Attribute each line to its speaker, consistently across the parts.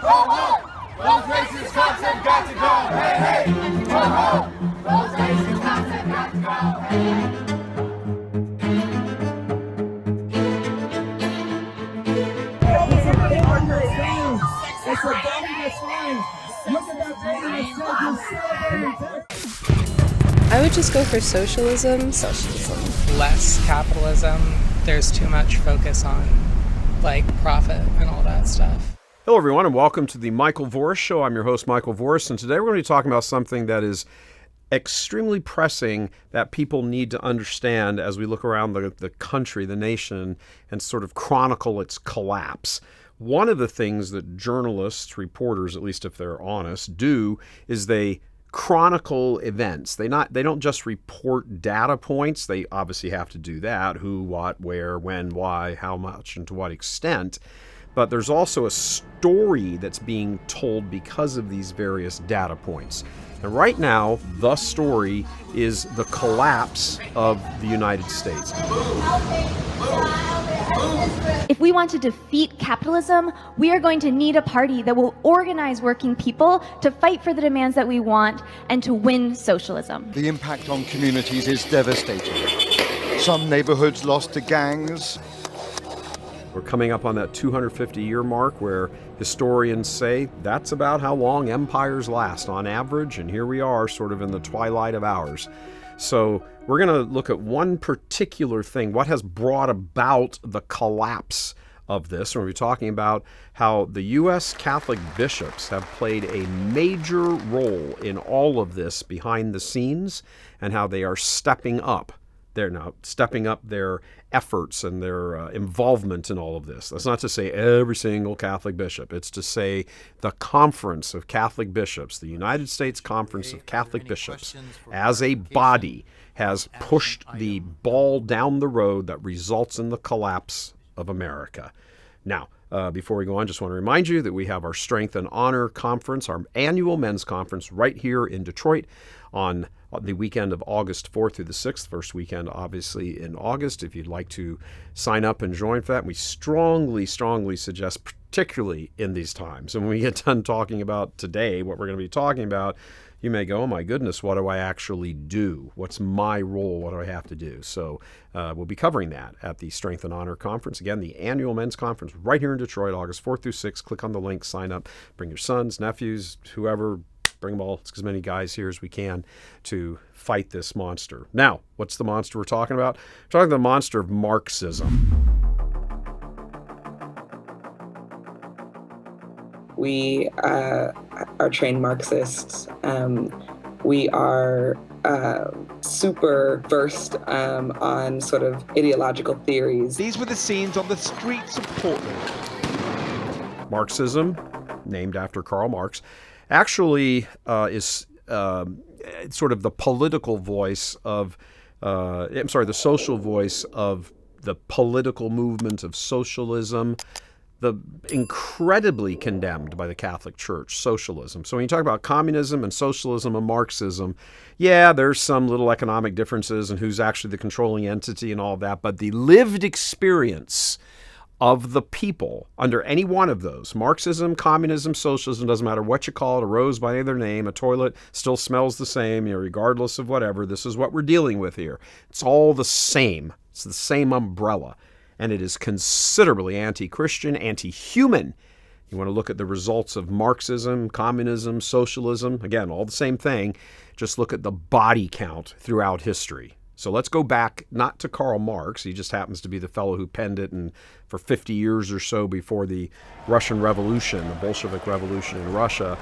Speaker 1: Ho, ho! Those racist cops have got to go! Hey, hey! Ho, ho! Those racist cops have got to go! Hey, hey!
Speaker 2: It's a dominant sign. Look at that dominant
Speaker 3: I would just go for socialism.
Speaker 4: Less capitalism. There's too much focus on profit and all that stuff.
Speaker 5: Hello, everyone, and welcome to the Michael Voris Show. I'm your host, Michael Voris, and today we're going to be talking about something that is extremely pressing that people need to understand as we look around the country, the nation, and sort of chronicle its collapse. One of the things that journalists, reporters, at least if they're honest, do is they chronicle events. They don't just report data points. They obviously have to do that: who, what, where, when, why, how much, and to what extent. But there's also a story that's being told because of these various data points. And right now, the story is the collapse of the United States.
Speaker 6: If we want to defeat capitalism, we are going to need a party that will organize working people to fight for the demands that we want and to win socialism.
Speaker 7: The impact on communities is devastating. Some neighborhoods lost to gangs.
Speaker 5: We're coming up on that 250-year mark where historians say that's about how long empires last on average, and here we are sort of in the twilight of ours. So we're going to look at one particular thing, what has brought about the collapse of this. And we'll be talking about how the U.S. Catholic bishops have played a major role in all of this behind the scenes, and how they are stepping up. They're now stepping up their efforts and their involvement in all of this. That's not to say every single Catholic bishop. It's to say the Conference of Catholic Bishops, the United States Conference of Catholic Bishops, as a body, has pushed the ball down the road that results in the collapse of America. Now, before we go on, just want to remind you that we have our Strength and Honor Conference, our annual men's conference right here in Detroit on the weekend of August 4th through the 6th, first weekend obviously in August. If you'd like to sign up and join for that, we strongly suggest, particularly in these times. And when we get done talking about today, what we're going to be talking about, you may go, oh my goodness, what do I actually do? What's my role? What do I have to do? So we'll be covering that at the Strength and Honor Conference. Again, the annual men's conference right here in Detroit, August 4th through 6th. Click on the link, sign up, bring your sons, nephews, whoever. Bring them all, as many guys here as we can to fight this monster. Now, what's the monster we're talking about? We're talking about the monster of Marxism.
Speaker 8: We are trained Marxists. We are super versed on sort of ideological theories.
Speaker 9: These were the scenes on the streets of Portland.
Speaker 5: Marxism, named after Karl Marx, actually is sort of the political voice of, the social voice of the political movement of socialism, the incredibly condemned by the Catholic Church, socialism. So when you talk about communism and socialism and Marxism, yeah, there's some little economic differences and who's actually the controlling entity and all that, but the lived experience of the people under any one of those, Marxism, communism, socialism, doesn't matter what you call it, a rose by either name, a toilet still smells the same, regardless of whatever. This is what we're dealing with here. It's all the same. It's the same umbrella. And it is considerably anti-Christian, anti-human. You want to look at the results of Marxism, communism, socialism, again, all the same thing. Just look at the body count throughout history. So let's go back, not to Karl Marx. He just happens to be the fellow who penned it, and for 50 years or so before the Russian Revolution, the Bolshevik Revolution in Russia,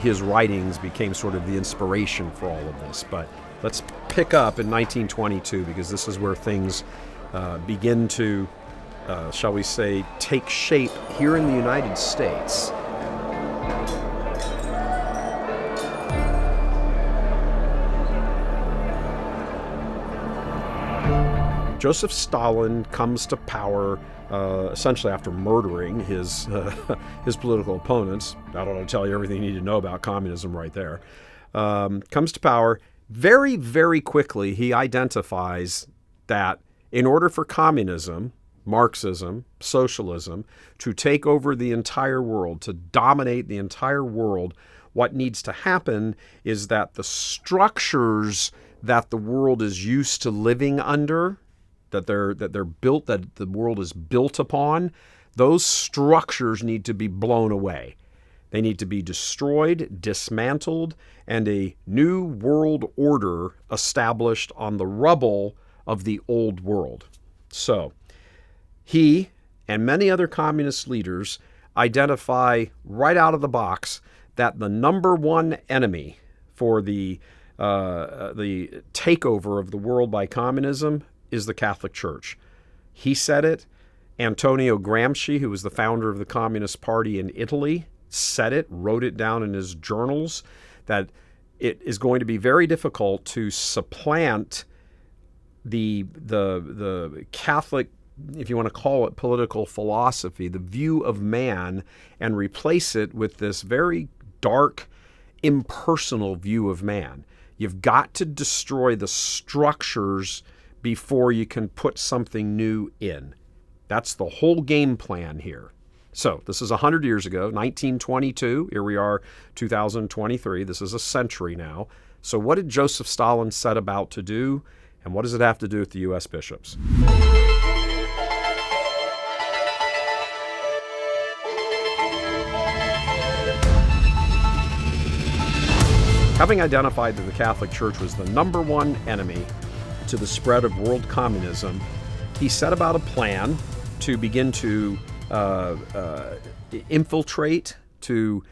Speaker 5: his writings became sort of the inspiration for all of this. But let's pick up in 1922, because this is where things begin to, shall we say, take shape here in the United States. Joseph Stalin comes to power essentially after murdering his political opponents. I don't want to tell you everything you need to know about communism right there. Comes to power. Very, very quickly, he identifies that in order for communism, Marxism, socialism, to take over the entire world, to dominate the entire world, what needs to happen is that the structures that the world is used to living under, that they're built, that the world is built upon, those structures need to be blown away. They need to be destroyed, dismantled, and a new world order established on the rubble of the old world. So, he and many other communist leaders identify right out of the box that the number one enemy for the takeover of the world by communism is the Catholic Church. He said it. Antonio Gramsci, who was the founder of the Communist Party in Italy, said it, wrote it down in his journals, that it is going to be very difficult to supplant the Catholic, if you want to call it political philosophy, the view of man, and replace it with this very dark, impersonal view of man. You've got to destroy the structures before you can put something new in. That's the whole game plan here. So this is 100 years ago, 1922. Here we are, 2023. This is a century now. So what did Joseph Stalin set about to do, and what does it have to do with the U.S. bishops? Having identified that the Catholic Church was the number one enemy to the spread of world communism, he set about a plan to begin to infiltrate, to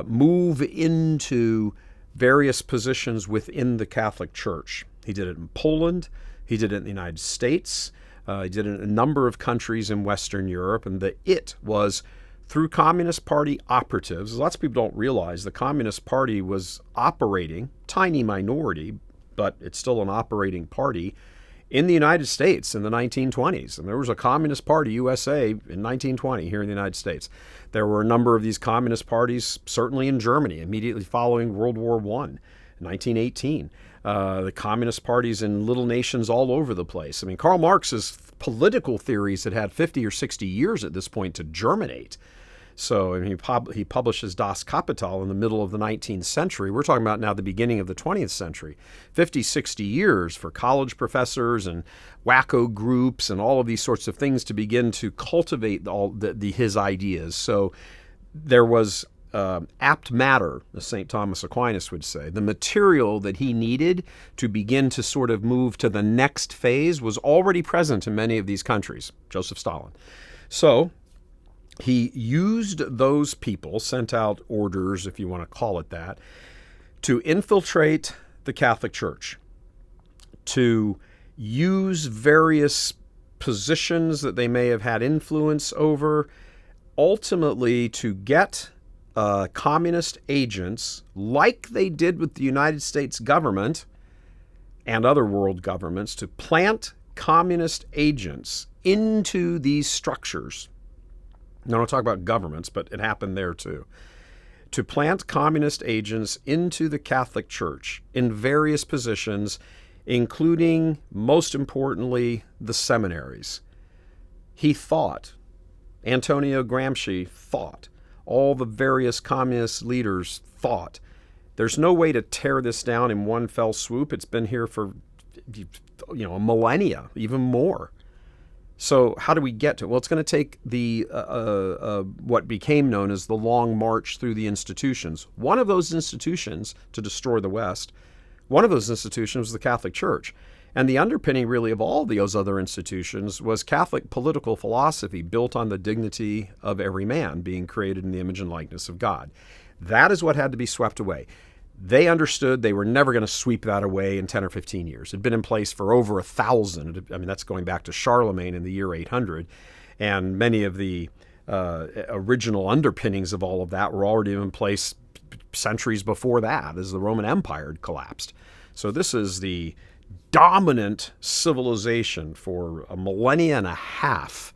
Speaker 5: move into various positions within the Catholic Church. He did it in Poland, he did it in the United States, he did it in a number of countries in Western Europe, and it was through Communist Party operatives. Lots of people don't realize the Communist Party was operating, tiny minority, but it's still an operating party, in the United States in the 1920s. And there was a Communist Party, USA, in 1920 here in the United States. There were a number of these communist parties, certainly in Germany, immediately following World War I, in 1918. The communist parties in little nations all over the place. I mean, Karl Marx's political theories had had 50 or 60 years at this point to germinate. So he publishes Das Kapital in the middle of the 19th century. We're talking about now the beginning of the 20th century. 50, 60 years for college professors and wacko groups and all of these sorts of things to begin to cultivate his ideas. So there was apt matter, as St. Thomas Aquinas would say. The material that he needed to begin to sort of move to the next phase was already present in many of these countries, Joseph Stalin. So he used those people, sent out orders, if you want to call it that, to infiltrate the Catholic Church, to use various positions that they may have had influence over, ultimately to get communist agents, like they did with the United States government and other world governments, to plant communist agents into these structures. Now, I don't talk about governments, but it happened there too. To plant communist agents into the Catholic Church in various positions, including, most importantly, the seminaries. He thought, Antonio Gramsci thought, all the various communist leaders thought, there's no way to tear this down in one fell swoop. It's been here for, a millennia, even more. So how do we get to it? Well, it's going to take the what became known as the Long March through the institutions. One of those institutions to destroy the West, one of those institutions was the Catholic Church. And the underpinning really of all those other institutions was Catholic political philosophy built on the dignity of every man being created in the image and likeness of God. That is what had to be swept away. They understood they were never going to sweep that away in 10 or 15 years. It had been in place for over 1,000. I mean, that's going back to Charlemagne in the year 800. And many of the original underpinnings of all of that were already in place centuries before that, as the Roman Empire had collapsed. So this is the dominant civilization for a millennia and a half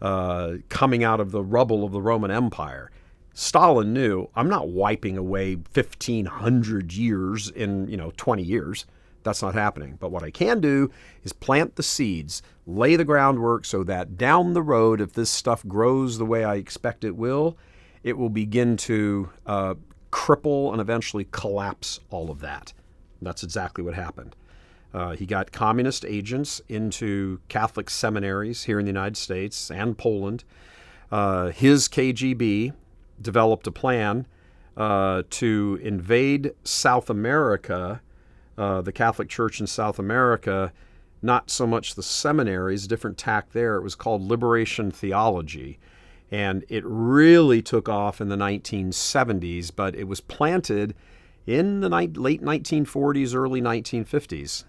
Speaker 5: coming out of the rubble of the Roman Empire. Stalin knew, I'm not wiping away 1,500 years in 20 years. That's not happening. But what I can do is plant the seeds, lay the groundwork so that down the road, if this stuff grows the way I expect it will begin to cripple and eventually collapse all of that. That's exactly what happened. He got communist agents into Catholic seminaries here in the United States and Poland. His KGB developed a plan to invade South America, the Catholic Church in South America, not so much the seminaries, different tack there. It was called liberation theology. And it really took off in the 1970s, but it was planted in the late 1940s, early 1950s.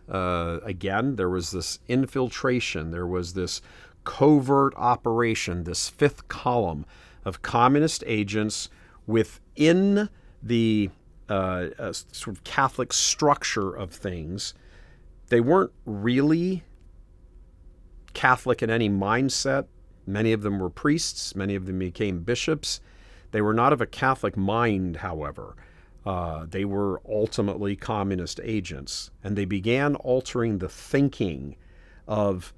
Speaker 5: Again, there was this infiltration. There was this covert operation, this fifth column of communist agents within the sort of Catholic structure of things. They weren't really Catholic in any mindset. Many of them were priests. Many of them became bishops. They were not of a Catholic mind, however. They were ultimately communist agents, and they began altering the thinking of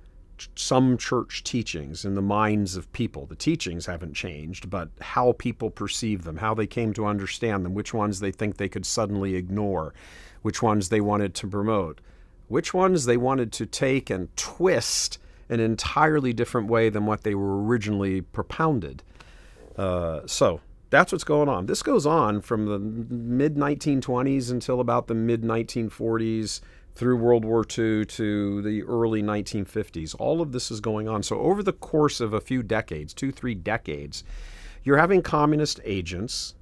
Speaker 5: some church teachings in the minds of people. The teachings haven't changed, but how people perceive them, how they came to understand them, which ones they think they could suddenly ignore, which ones they wanted to promote, which ones they wanted to take and twist an entirely different way than what they were originally propounded. So that's what's going on. This goes on from the mid-1920s until about the mid-1940s, through World War II to the early 1950s. All of this is going on. So over the course of a few decades, 2-3 decades, you're having communist agents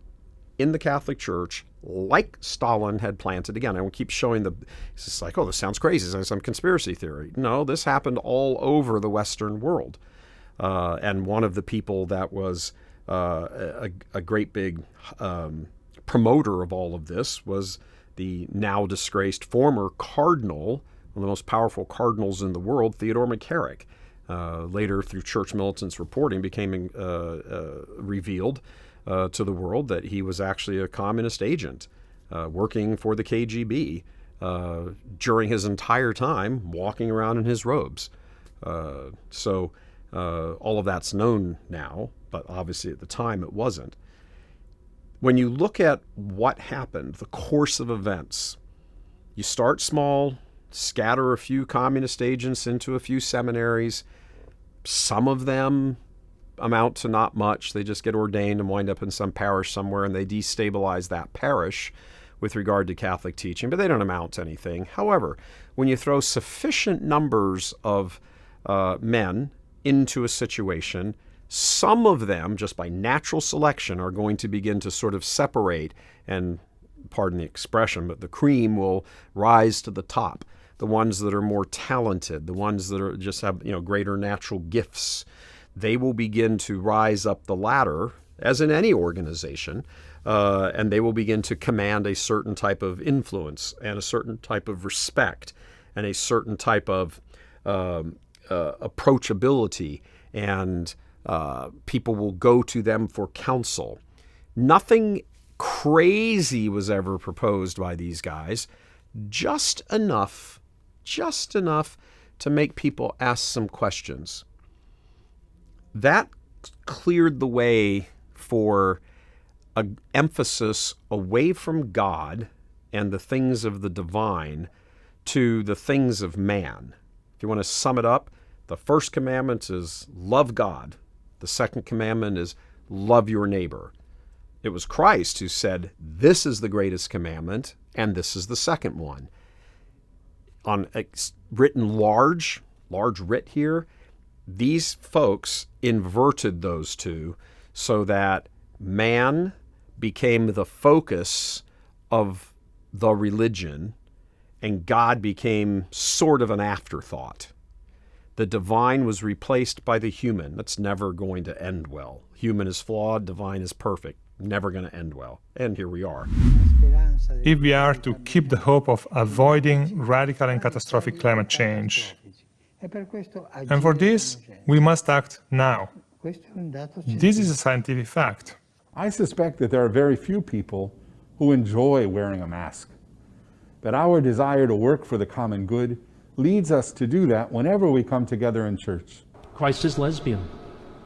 Speaker 5: in the Catholic Church, like Stalin had planted. Again, I will keep showing it's just like, oh, this sounds crazy. It's like some conspiracy theory. No, this happened all over the Western world. And one of the people that was a great big promoter of all of this was the now disgraced former cardinal, one of the most powerful cardinals in the world, Theodore McCarrick. Later, through Church Militant's reporting, became revealed to the world that he was actually a communist agent working for the KGB during his entire time walking around in his robes. So all of that's known now, but obviously at the time it wasn't. When you look at what happened, the course of events, you start small, scatter a few communist agents into a few seminaries. Some of them amount to not much. They just get ordained and wind up in some parish somewhere, and they destabilize that parish with regard to Catholic teaching, but they don't amount to anything. However, when you throw sufficient numbers of men into a situation, some of them, just by natural selection, are going to begin to sort of separate, and pardon the expression, but the cream will rise to the top. The ones that are more talented, the ones that are just have greater natural gifts, they will begin to rise up the ladder, as in any organization, and they will begin to command a certain type of influence and a certain type of respect and a certain type of approachability, and people will go to them for counsel. Nothing crazy was ever proposed by these guys, just enough to make people ask some questions. That cleared the way for an emphasis away from God and the things of the divine to the things of man. If you want to sum it up, the first commandment is love God. The second commandment is love your neighbor. It was Christ who said, this is the greatest commandment, and this is the second one. Written large writ here, these folks inverted those two so that man became the focus of the religion, and God became sort of an afterthought. The divine was replaced by the human. That's never going to end well. Human is flawed, divine is perfect. Never going to end well. And here we are.
Speaker 10: If we are to keep the hope of avoiding radical and catastrophic climate change, and for this, we must act now. This is a scientific fact.
Speaker 11: I suspect that there are very few people who enjoy wearing a mask. But our desire to work for the common good leads us to do that whenever we come together in church.
Speaker 12: Christ is lesbian,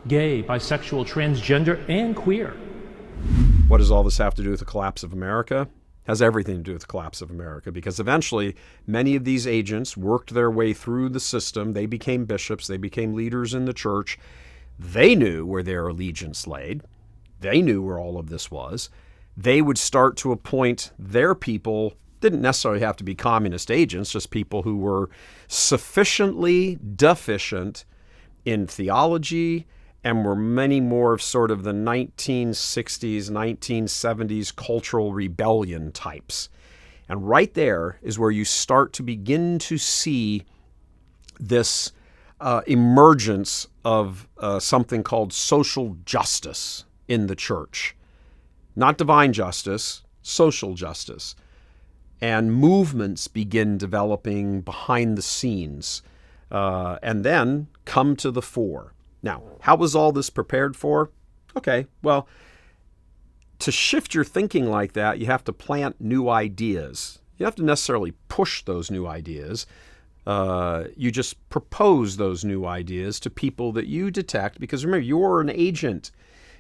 Speaker 12: gay, bisexual, transgender, and queer.
Speaker 5: What does all this have to do with the collapse of America? Has everything to do with the collapse of America, because eventually many of these agents worked their way through the system. They became bishops. They became leaders in the church. They knew where their allegiance lay. They knew where all of this was. They would start to appoint their people. Didn't necessarily have to be communist agents, just people who were sufficiently deficient in theology and were many more of sort of the 1960s, 1970s cultural rebellion types. And right there is where you start to begin to see this emergence of something called social justice in the church. Not divine justice, social justice. And movements begin developing behind the scenes and then come to the fore. Now, how was all this prepared for? Okay, well, to shift your thinking like that, you have to plant new ideas. You don't have to necessarily push those new ideas. You just propose those new ideas to people that you detect, because remember, you're an agent.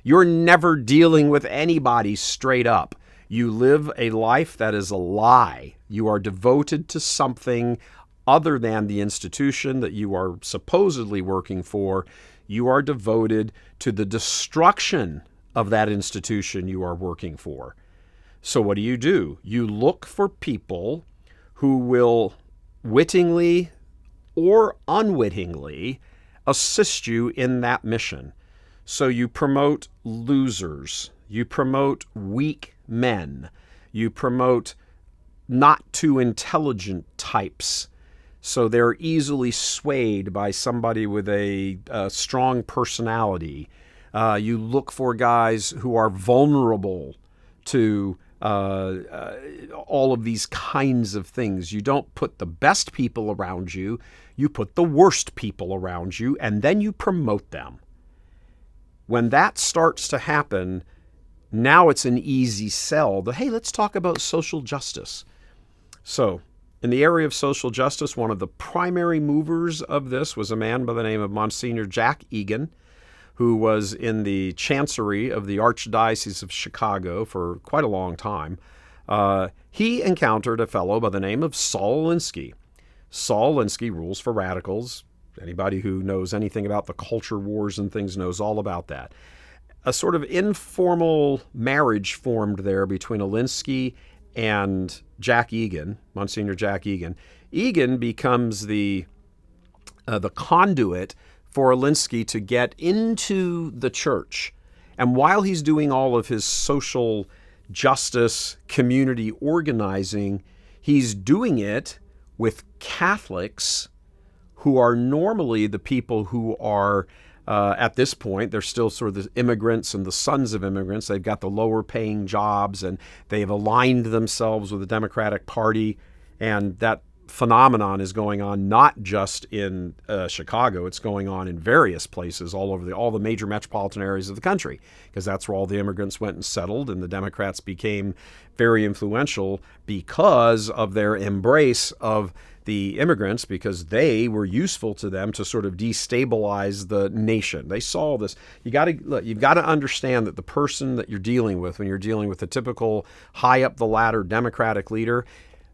Speaker 5: You're never dealing with anybody straight up. You live a life that is a lie. You are devoted to something other than the institution that you are supposedly working for. You are devoted to the destruction of that institution you are working for. So what do? You look for people who will wittingly or unwittingly assist you in that mission. So you promote losers. You promote weak men. You promote not too intelligent types. So they're easily swayed by somebody with a strong personality. You look for guys who are vulnerable to all of these kinds of things. You don't put the best people around you. You put the worst people around you, and then you promote them. When that starts to happen, now it's an easy sell. Hey, let's talk about social justice. So, in the area of social justice, one of the primary movers of this was a man by the name of Monsignor Jack Egan, who was in the chancery of the Archdiocese of Chicago for quite a long time. He encountered a fellow by the name of Saul Alinsky. Saul Alinsky rules for radicals. Anybody who knows anything about the culture wars and things knows all about that. A sort of informal marriage formed there between Alinsky and Jack Egan, Monsignor Jack Egan. Egan becomes the conduit for Alinsky to get into the church. And while he's doing all of his social justice, community organizing, he's doing it with Catholics who are normally the people who are, at this point, they're still sort of the immigrants and the sons of immigrants. They've got the lower paying jobs and they've aligned themselves with the Democratic Party. And that phenomenon is going on not just in Chicago, it's going on in various places all over all the major metropolitan areas of the country, because that's where all the immigrants went and settled, and the Democrats became very influential because of their embrace of the immigrants, because they were useful to them to sort of destabilize the nation. They saw this. You've got to understand that the person that you're dealing with, when you're dealing with a typical high up the ladder Democratic leader,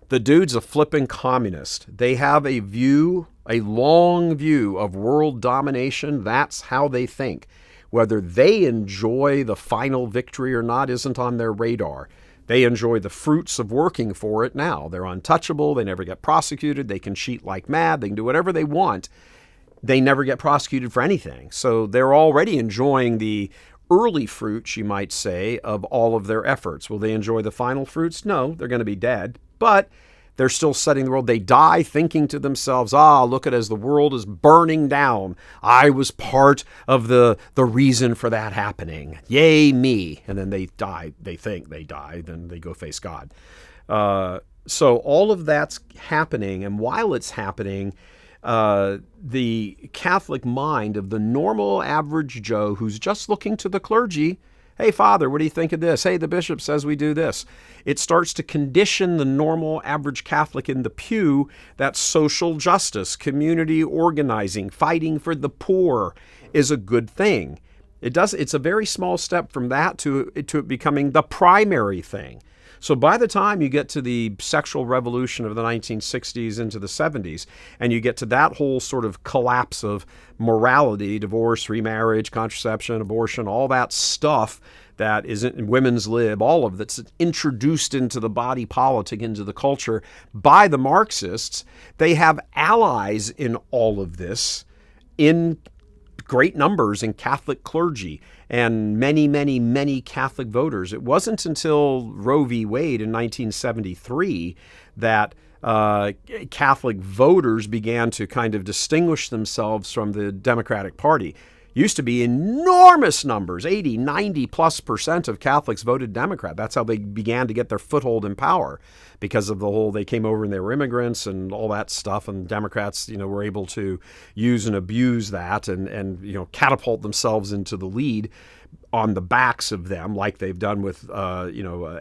Speaker 5: the dude's a flipping communist. They have a view, a long view of world domination. That's how they think. Whether they enjoy the final victory or not isn't on their radar. They enjoy the fruits of working for it now. They're untouchable. They never get prosecuted. They can cheat like mad. They can do whatever they want. They never get prosecuted for anything. So they're already enjoying the early fruits, you might say, of all of their efforts. Will they enjoy the final fruits? No, they're going to be dead. But they're still setting the world. They die thinking to themselves, look at as the world is burning down. I was part of the reason for that happening. Yay, me. And then they die. They think they die. Then they go face God. So all of that's happening. And while it's happening, the Catholic mind of the normal average Joe who's just looking to the clergy Hey, Father, what do you think of this? Hey, the bishop says we do this. It starts to condition the normal average Catholic in the pew that social justice, community organizing, fighting for the poor is a good thing. It's a very small step from that to it becoming the primary thing. So by the time you get to the sexual revolution of the 1960s into the 70s, and you get to that whole sort of collapse of morality, divorce, remarriage, contraception, abortion, all that stuff that is in women's lib, all of that's introduced into the body politic, into the culture by the Marxists, they have allies in all of this in great numbers in Catholic clergy and many, many, many Catholic voters. It wasn't until Roe v. Wade in 1973 that Catholic voters began to kind of distinguish themselves from the Democratic Party. Used to be enormous numbers, 80, 90+% of Catholics voted Democrat. That's how they began to get their foothold in power, because of the whole, they came over and they were immigrants and all that stuff, and Democrats, were able to use and abuse that and catapult themselves into the lead on the backs of them, like they've done with African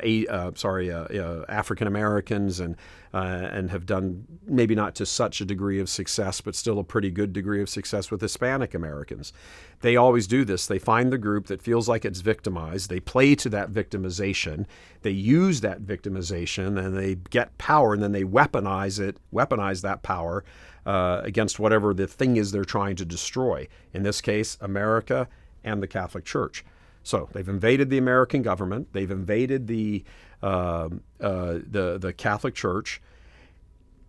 Speaker 5: Americans and have done maybe not to such a degree of success, but still a pretty good degree of success with Hispanic Americans. They always do this. They find the group that feels like it's victimized. They play to that victimization. They use that victimization, and they get power, and then they weaponize that power against whatever the thing is they're trying to destroy. In this case, America and the Catholic Church. So they've invaded the American government. They've invaded the Catholic Church,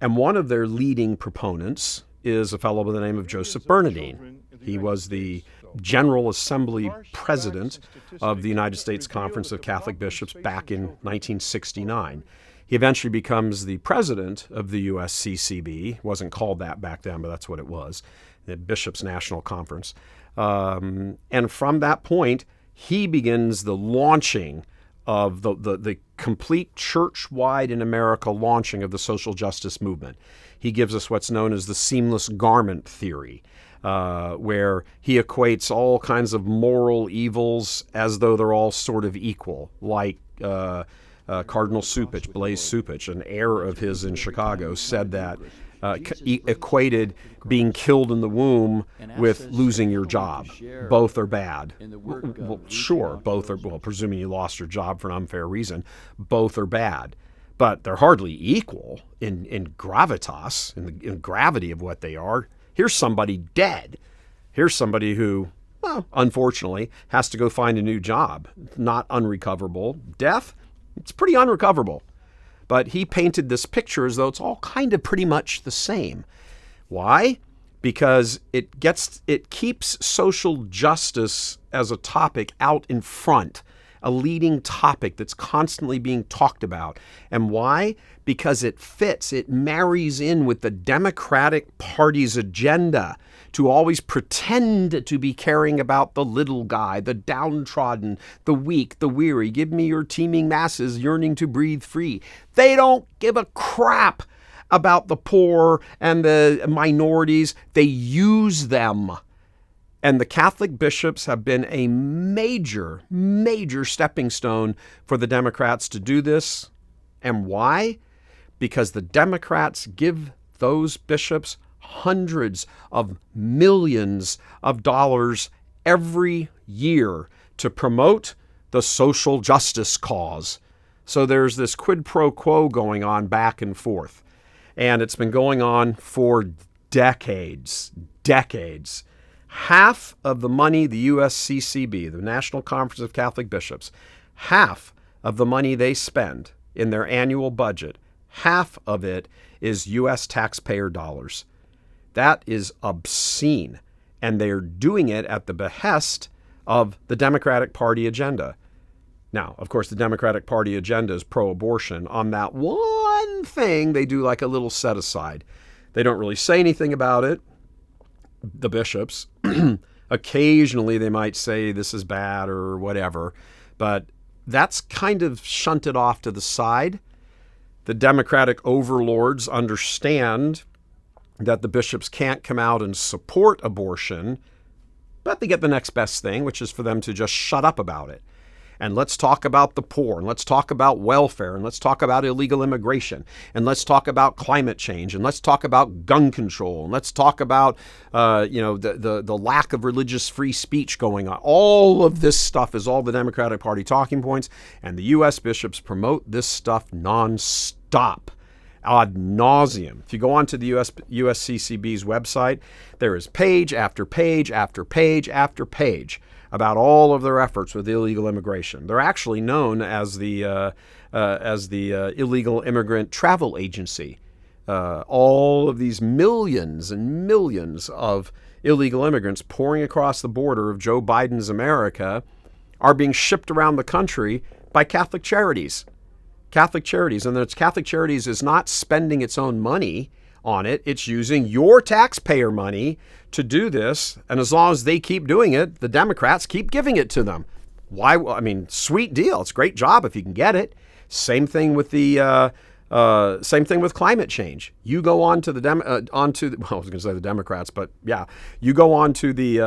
Speaker 5: and one of their leading proponents is a fellow by the name of Joseph Bernardine. He was the General Assembly President of the United States Conference of Catholic Bishops back in 1969. He eventually becomes the president of the USCCB. It wasn't called that back then, but that's what it was, the Bishops' National Conference. And from that point, he begins the launching of the complete church-wide in America launching of the social justice movement. He gives us what's known as the seamless garment theory, where he equates all kinds of moral evils as though they're all sort of equal, like Cardinal Supich, Blaise Supich, an heir of his in Chicago, said that equated being killed in the womb with losing your job. Both are bad. Well, sure, both are, well, presuming you lost your job for an unfair reason, both are bad. But they're hardly equal in gravitas, in gravity of what they are. Here's somebody dead. Here's somebody who, well, unfortunately, has to go find a new job. Not unrecoverable. Death, it's pretty unrecoverable. But he painted this picture as though it's all kind of pretty much the same. Why? Because it keeps social justice as a topic out in front, a leading topic that's constantly being talked about. And why? Because it fits, it marries in with the Democratic Party's agenda to always pretend to be caring about the little guy, the downtrodden, the weak, the weary. Give me your teeming masses yearning to breathe free. They don't give a crap about the poor and the minorities. They use them. And the Catholic bishops have been a major, major stepping stone for the Democrats to do this. And why? Because the Democrats give those bishops hundreds of millions of dollars every year to promote the social justice cause. So there's this quid pro quo going on back and forth. And it's been going on for decades. Half of the money the USCCB, the National Conference of Catholic Bishops, half of the money they spend in their annual budget, half of it is U.S. taxpayer dollars. That is obscene, and they're doing it at the behest of the Democratic Party agenda. Now, of course, the Democratic Party agenda is pro-abortion. On that one thing, they do like a little set-aside. They don't really say anything about it, the bishops. Occasionally, they might say this is bad or whatever, but that's kind of shunted off to the side. The Democratic overlords understand that the bishops can't come out and support abortion, but they get the next best thing, which is for them to just shut up about it. And let's talk about the poor, and let's talk about welfare, and let's talk about illegal immigration, and let's talk about climate change, and let's talk about gun control, and let's talk about the lack of religious free speech going on. All of this stuff is all the Democratic Party talking points, and the U.S. bishops promote this stuff nonstop, ad nauseum. If you go onto the USCCB's website, there is page after page after page after page about all of their efforts with illegal immigration. They're actually known as the Illegal Immigrant Travel Agency. All of these millions and millions of illegal immigrants pouring across the border of Joe Biden's America are being shipped around the country by Catholic Charities. Catholic Charities, and Catholic Charities is not spending its own money on it. It's using your taxpayer money to do this. And as long as they keep doing it, the Democrats keep giving it to them. Why? I mean, sweet deal. It's a great job if you can get it. Same thing with the same thing with climate change. You go on to the I was going to say the Democrats, but yeah, you go on to the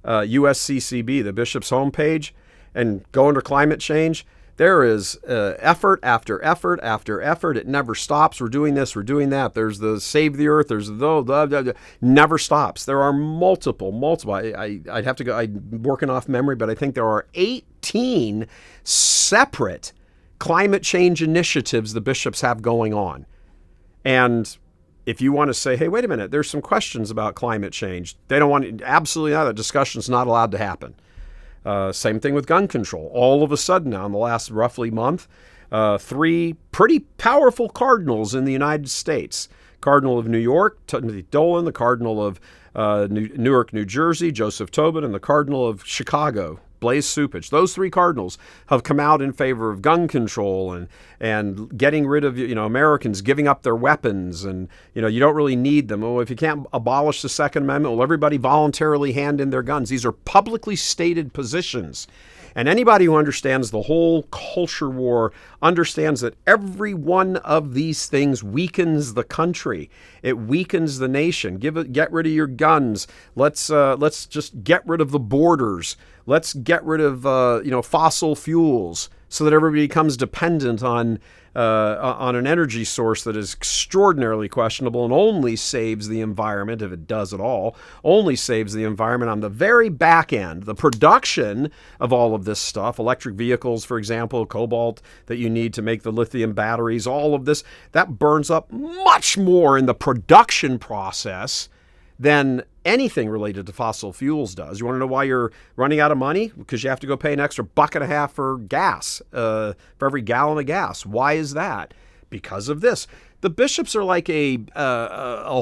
Speaker 5: USCCB, the bishop's homepage, and go under climate change. There is effort after effort after effort. It never stops. We're doing this. We're doing that. There's the Save the Earth. There's the never stops. There are multiple. I'd have to go. I'm working off memory, but I think there are 18 separate climate change initiatives the bishops have going on. And if you want to say, hey, wait a minute, there's some questions about climate change. They don't want absolutely not. That discussion's not allowed to happen. Same thing with gun control. All of a sudden now, in the last roughly month, 3 pretty powerful cardinals in the United States. Cardinal of New York, Timothy Dolan, the Cardinal of Newark, New Jersey, Joseph Tobin, and the Cardinal of Chicago, Blaise Supich. Those 3 cardinals have come out in favor of gun control and getting rid of Americans giving up their weapons, and you don't really need them. Well, if you can't abolish the Second Amendment, will everybody voluntarily hand in their guns? These are publicly stated positions. And anybody who understands the whole culture war understands that every one of these things weakens the country. It weakens the nation. Get rid of your guns. Let's just get rid of the borders. Let's get rid of fossil fuels so that everybody becomes dependent on an energy source that is extraordinarily questionable and only saves the environment, if it does at all, only saves the environment on the very back end. The production of all of this stuff, electric vehicles, for example, cobalt that you need to make the lithium batteries, all of this, that burns up much more in the production process than anything related to fossil fuels does. You want to know why you're running out of money? Because you have to go pay an extra $1.50 for gas, for every gallon of gas. Why is that? Because of this. The bishops are like a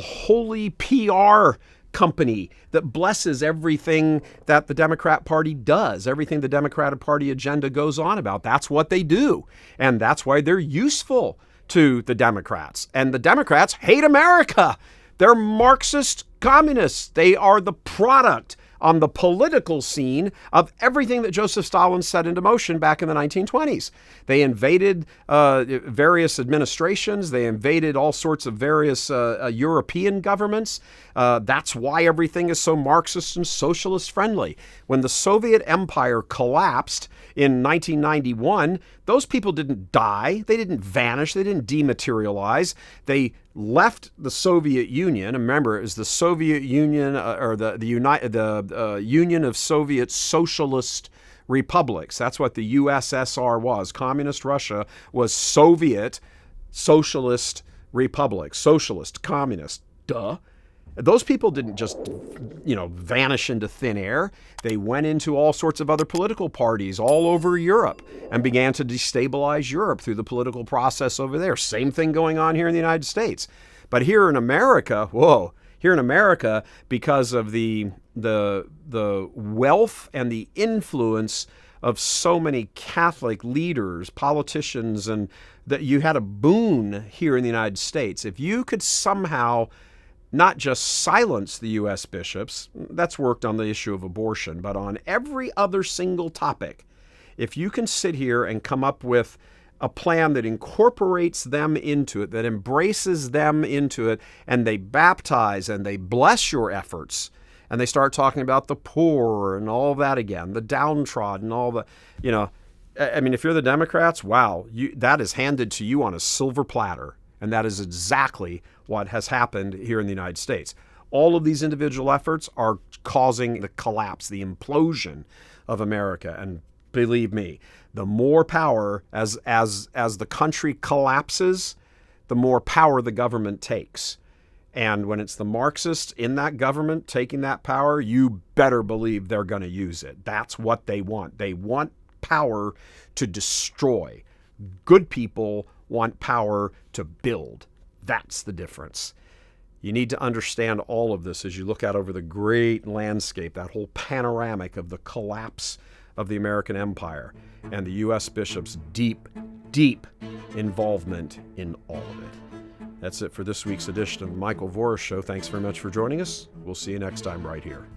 Speaker 5: holy PR company that blesses everything that the Democrat Party does, everything the Democratic Party agenda goes on about. That's what they do. And that's why they're useful to the Democrats. And the Democrats hate America. They're Marxist communists. They are the product on the political scene of everything that Joseph Stalin set into motion back in the 1920s. They invaded various administrations. They invaded all sorts of various European governments. That's why everything is so Marxist and socialist friendly. When the Soviet Empire collapsed in 1991, those people didn't die. They didn't vanish. They didn't dematerialize. They left the Soviet Union. Remember, it was the Soviet Union or the Union of Soviet Socialist Republics. That's what the USSR was. Communist Russia was Soviet Socialist Republic. Socialist, communist. Duh. Those people didn't just, vanish into thin air. They went into all sorts of other political parties all over Europe and began to destabilize Europe through the political process over there. Same thing going on here in the United States. But here in America, because of the wealth and the influence of so many Catholic leaders, politicians, and that you had a boon here in the United States. If you could somehow not just silence the U.S. bishops, that's worked on the issue of abortion, but on every other single topic, if you can sit here and come up with a plan that incorporates them into it, that embraces them into it, and they baptize and they bless your efforts, and they start talking about the poor and all that again, the downtrodden, all the, I mean, if you're the Democrats, wow, that is handed to you on a silver platter. And that is exactly what has happened here in the United States. All of these individual efforts are causing the collapse, the implosion of America. And believe me, the more power, as the country collapses, the more power the government takes. And when it's the Marxists in that government taking that power, you better believe they're going to use it. That's what they want. They want power to destroy. Good people want power to build. That's the difference. You need to understand all of this as you look out over the great landscape, that whole panoramic of the collapse of the American empire and the U.S. bishops' deep, deep involvement in all of it. That's it for this week's edition of the Michael Voris Show. Thanks very much for joining us. We'll see you next time right here.